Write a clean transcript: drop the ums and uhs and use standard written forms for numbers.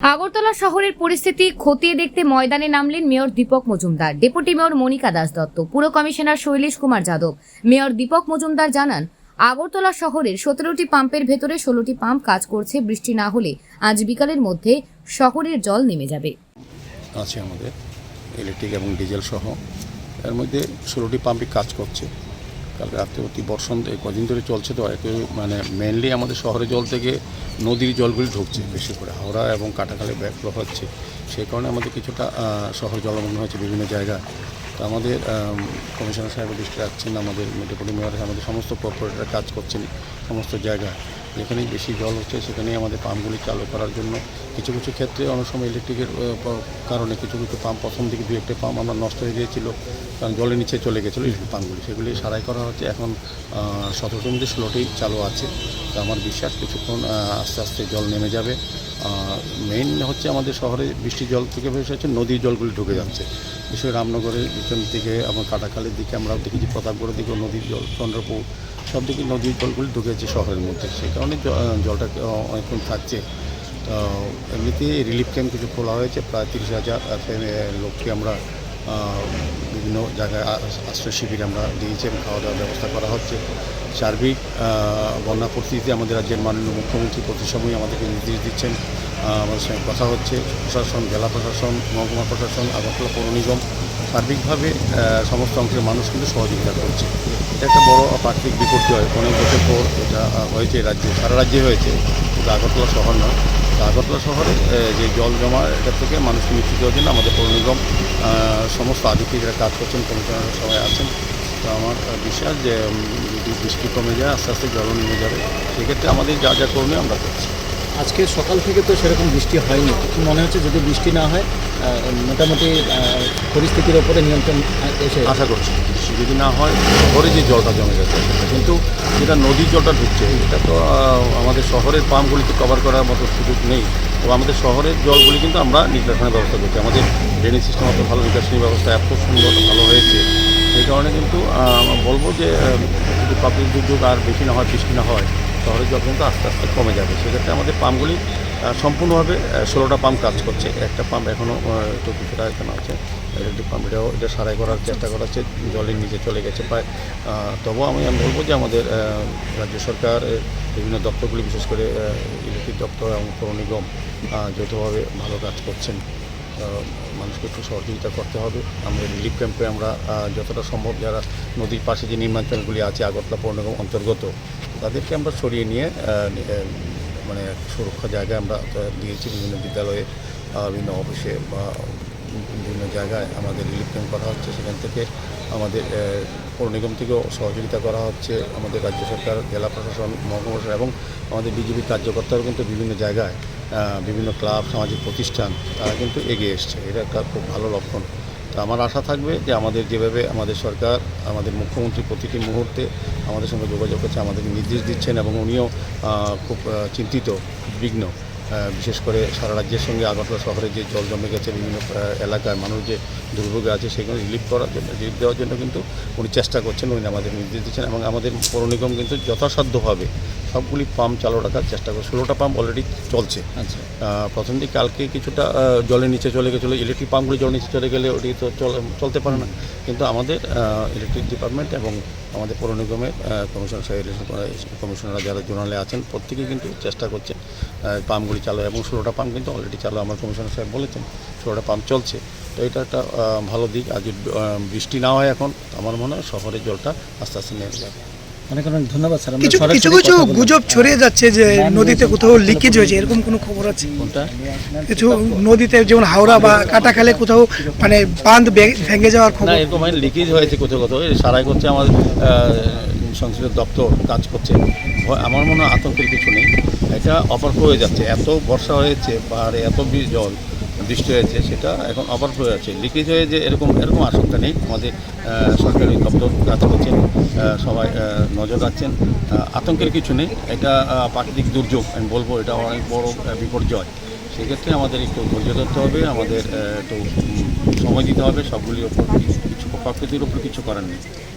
আগরতলা শহরের পরিস্থিতি খতিয়ে দেখতে ময়দানে নামলেন mayor Dipak Majumdar, deputy mayor Monika Das Dutta, পুর কমিশনার শৈলেশ কুমার যাদব। মেয়র দীপক মজুমদার জানান, আগরতলা শহরের 17টি পাম্পের ভেতরে 16টি পাম্প কাজ করছে। বৃষ্টি না হলে আজ বিকালের মধ্যে শহরের জল নেমে যাবে। আছে আমাদের ইলেকট্রিক এবং ডিজেল সহ, এর মধ্যে 16টি পাম্পই কাজ করছে। কাল রাতে অতি বর্ষণ কদিন ধরে চলছে, তো মানে মেনলি আমাদের শহরের জল থেকে নদীর জলগুলি ঢুকছে বেশি করে, হাওড়া এবং কাটাখালে ব্যাকফ্লো হচ্ছে। সেই কারণে আমাদের কিছুটা শহর জলমগ্ন হয়েছে বিভিন্ন জায়গায়। তো আমাদের কমিশনার সাহেব দৃষ্টি রাখছেন, আমাদের ডেপুটি মেয়র, আমাদের সমস্ত কর্পোরেটররা কাজ করছেন সমস্ত জায়গায়। যেখানেই বেশি জল হচ্ছে সেখানেই আমাদের পাম্পগুলি চালু করার জন্য কিছু কিছু ক্ষেত্রে অনেক সময় ইলেকট্রিকের কারণে কিছু কিছু পাম্প, প্রথম দিকে 2-1টা পাম্প আমার নষ্ট হয়ে গিয়েছিল, কারণ জলের নিচে চলে গেছিলো ইলেকট্রিক পাম্পগুলি। সেগুলি সারাই করা হচ্ছে। এখন 17টির মধ্যে 16টি চালু আছে। তো আমার বিশ্বাস কিছুক্ষণ আস্তে আস্তে জল নেমে যাবে। মেইন হচ্ছে আমাদের শহরে বৃষ্টির জল থেকে বেশি হচ্ছে নদীর জলগুলি ঢুকে যাচ্ছে। বিশেষ রামনগরের পিছন দিকে এবং কাটাখালের দিকে আমরাও দেখেছি, প্রতাপগড়ের দিকেও নদীর জল, চন্দ্রপুর সব দিকে নদীর জলগুলি ঢুকেছে শহরের মধ্যে। সেই কারণে জলটা অনেকক্ষণ থাকছে। তো এমনিতে রিলিফ ক্যাম্প কিছু খোলা হয়েছে, প্রায় 30,000 লোককে আমরা বিভিন্ন জায়গায় আশ্রয় শিবিরে আমরা দিয়েছি এবং খাওয়া দাওয়ার ব্যবস্থা করা হচ্ছে। সার্বিক বন্যা পরিস্থিতিতে আমাদের রাজ্যের মাননীয় মুখ্যমন্ত্রী প্রতি সময় আমাদেরকে নির্দেশ দিচ্ছেন, আমাদের সঙ্গে কথা হচ্ছে। প্রশাসন, জেলা প্রশাসন, মহকুমা প্রশাসন, আগরতলা পৌর নিগম সার্বিকভাবে সমস্ত অংশের মানুষ কিন্তু সহযোগিতা করছে। এটা একটা বড় প্রাকৃতিক বিপর্যয়, অনেক বছর পর এটা হয়েছে রাজ্যে, সারা রাজ্যে হয়েছে, কিন্তু আগরতলা শহর নয়। তো আগরতলা শহরে যে জল জমা, এটা থেকে মানুষকে মুক্তি দেওয়ার জন্য আমাদের পৌর নিগম সমস্ত আধিকারিকরা কাজ করছেন, কমিশনাররা সবাই আছেন। তো আমার বিশ্বাস যে যদি বৃষ্টি কমে যায়, আস্তে আস্তে জল নেমে যাবে। সেক্ষেত্রে আমাদের যা যা করণীয় আমরা করছি। আজকে সকাল থেকে তো সেরকম বৃষ্টি হয়নি, কি মনে হচ্ছে যদি বৃষ্টি না হয় মোটামুটি পরিস্থিতির ওপরে নিয়ন্ত্রণ এসে আশা করছি বৃষ্টি যদি না হয়, শহরে যে জলটা জমে যাচ্ছে, কিন্তু যেটা নদীর জলটা ঢুকছে এটা তো আমাদের শহরের পাম্পগুলিকে কভার করার মতো সুযোগ নেই। তো আমাদের শহরের জলগুলি কিন্তু আমরা নিষ্কাশনের ব্যবস্থা করছি। আমাদের ড্রেনেজ সিস্টেম অত ভালো, নিকাশনী ব্যবস্থা এত সুন্দর ভালো হয়েছে। সেই কারণে কিন্তু বলবো যে যদি প্রাকৃতিক দুর্যোগ আর বেশি না হয়, বৃষ্টি না হয়, শহরের জল কিন্তু আস্তে আস্তে কমে যাবে। সেক্ষেত্রে আমাদের পাম্পগুলি সম্পূর্ণভাবে 16টা পাম্প কাজ করছে। একটা পাম্প এখনও একটু কিছুটা এখানে আছে, ইলেকট্রিক পাম্প, এটা সারাই করার চেষ্টা করা হচ্ছে, জলের নিচে চলে গেছে প্রায়। তবুও আমি বলবো যে আমাদের রাজ্য সরকার বিভিন্ন দপ্তরগুলি, বিশেষ করে ইলেকট্রিক দপ্তর এবং পৌর নিগম যৌথভাবে ভালো কাজ করছেন। মানুষকে একটু সহযোগিতা করতে হবে। আমরা রিলিফ ক্যাম্পে আমরা যতটা সম্ভব যারা নদীর পাশে যে নির্মাঞ্চলগুলি আছে আগরতলা পৌর নিগম অন্তর্গত, তাদেরকে আমরা সরিয়ে নিয়ে মানে সুরক্ষা জায়গায় আমরা দিয়েছি। বিভিন্ন বিদ্যালয়ে, বিভিন্ন অফিসে বা বিভিন্ন জায়গায় আমাদের রিলিফ ক্যাম্প করা হচ্ছে। সেখান থেকে আমাদের পৌর নিগম থেকেও সহযোগিতা করা হচ্ছে। আমাদের রাজ্য সরকার, জেলা প্রশাসন, মহকুমা প্রশাসন এবং আমাদের বিজেপি কার্যকর্তারাও কিন্তু বিভিন্ন জায়গায়, বিভিন্ন ক্লাব, সামাজিক প্রতিষ্ঠান, তারা কিন্তু এগিয়ে এসছে। এটা একটা খুব ভালো লক্ষণ। তো আমার আশা থাকবে যে আমাদের যেভাবে আমাদের সরকার, আমাদের মুখ্যমন্ত্রী প্রতিটি মুহূর্তে আমাদের সঙ্গে যোগাযোগ করছে, আমাদের নির্দেশ দিচ্ছেন এবং উনিও খুব চিন্তিত, উদ্বিগ্ন, বিশেষ করে সারা রাজ্যের সঙ্গে আগরতলা শহরে যে জল জমে গেছে, বিভিন্ন এলাকায় মানুষ যে দুর্ভোগে আছে সেগুলো রিলিফ করার জন্য, রিলিফ দেওয়ার জন্য কিন্তু উনি চেষ্টা করছেন, উনি আমাদের নির্দেশ দিচ্ছেন এবং আমাদের পৌর নিগম কিন্তু যথাসাধ্যভাবে সবগুলি পাম্প চালু রাখার চেষ্টা করে। 16টা পাম্প অলরেডি চলছে। আচ্ছা, প্রথম দিকে কালকে কিছুটা জলের নিচে চলে গেছিলো, ইলেকট্রিক পাম্পগুলি জলের নিচে চলে গেলে ওটি তো চলতে পারে না। কিন্তু আমাদের ইলেকট্রিক ডিপার্টমেন্ট এবং আমাদের পৌর নিগমের কমিশনার সাহেব, কমিশনাররা যারা জোনালে আছেন, প্রত্যেকেই কিন্তু চেষ্টা করছেন পাম্পগুলি চালু, এবং 16টা পাম্প কিন্তু অলরেডি চালু। আমার কমিশনার সাহেব বলেছেন 16টা পাম্প চলছে। তো এটা একটা ভালো দিক। আর যদি বৃষ্টি না হয় এখন, আমার মনে হয় শহরের জলটা আস্তে আস্তে নেমে যাবে। অনেক অনেক ধন্যবাদ স্যার। কিছু কিছু গুজব ছড়িয়ে যাচ্ছে যে নদীতে কোথাও লিকেজ হয়েছে, এরকম কোনো খবর আছে? কোনটা? কিছু নদীতে যেমন হাওড়া বা কাটাখালে কোথাও মানে বাঁধ ভেঙে যাওয়ার না, খবর? এরকম লিকেজ হয়েছে কোথাও কোথাও, সারাই করছে আমাদের সংশ্লিষ্ট দপ্তর কাজ করছে। আমার মনে হয় আতঙ্কের কিছু নেই। এটা অপারফ্লো হয়ে যাচ্ছে, এত বর্ষা হয়েছে, পাহাড়ে এত জল বৃষ্টি হয়েছে, সেটা এখন ওভারফ্লো হয়ে যাচ্ছে। লিকেজ হয়ে যে এরকম আশঙ্কা নেই। আমাদের সরকারি দপ্তর কাজ করছেন, সবাই নজর রাখছেন, আতঙ্কের কিছু নেই। এটা প্রাকৃতিক দুর্যোগ, আমি বলবো এটা অনেক বড় বিপর্যয়। সেক্ষেত্রে আমাদের একটু ধৈর্য ধরতে হবে, আমাদের একটু সময় দিতে হবে। সবগুলির ওপর কিছু, প্রকৃতির ওপর কিছু করার নেই।